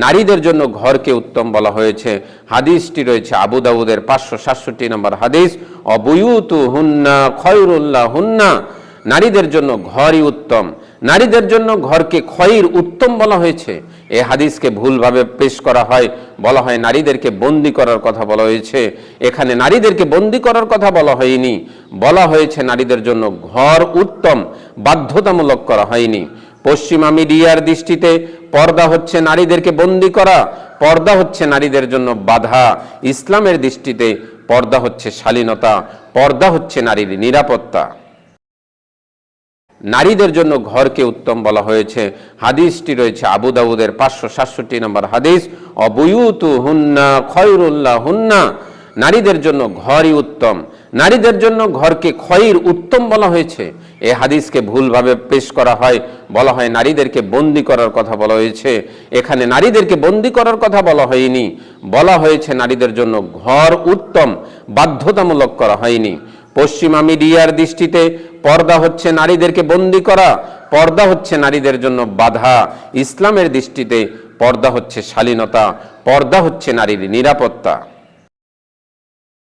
নারীদের জন্য ঘরকে উত্তম বলা হয়েছে। হাদিসটি রয়েছে আবু দাউদের 567 নম্বর হাদিস, অবুয়ুতুহুন্না খয়রুল লাহুন্না, নারীদের জন্য ঘরই উত্তম, নারীদের জন্য ঘরকে খয়র উত্তম বলা হয়েছে। এই হাদিসকে ভুলভাবে পেশ করা হয়, বলা হয় নারীদেরকে বন্দি করার কথা বলা হয়েছে। এখানে নারীদেরকে বন্দি করার কথা বলা হয়নি, বলা হয়েছে নারীদের জন্য ঘর উত্তম, বাধ্যতামূলক করা হয়নি। পশ্চিমা মিডিয়ার দৃষ্টিতে পর্দা হচ্ছে নারীদেরকে বন্দি করা, পর্দা হচ্ছে নারীদের জন্য বাধা। ইসলামের দৃষ্টিতে পর্দা হচ্ছে শালীনতা, পর্দা হচ্ছে নারীর নিরাপত্তা। নারীদের জন্য ঘরকে উত্তম বলা হয়েছে। হাদিসটি রয়েছে আবু দাউদের 567 নম্বর হাদিস, অবুয়ুতুহুন্না খয়রুল লাহুন্না, নারীদের জন্য ঘরই উত্তম, নারীদের জন্য ঘরকে খয়র উত্তম বলা হয়েছে। এই হাদিসকে ভুলভাবে পেশ করা হয়, বলা হয় নারীদেরকে বন্দি করার কথা বলা হয়েছে। এখানে নারীদেরকে বন্দি করার কথা বলা হয়নি, বলা হয়েছে নারীদের জন্য ঘর উত্তম, বাধ্যতামূলক করা হয়নি। পশ্চিমা মিডিয়ার দৃষ্টিতে পর্দা হচ্ছে নারীদেরকে বন্দি করা, পর্দা হচ্ছে নারীদের জন্য বাধা। ইসলামের দৃষ্টিতে পর্দা হচ্ছে শালীনতা, পর্দা হচ্ছে নারীর নিরাপত্তা।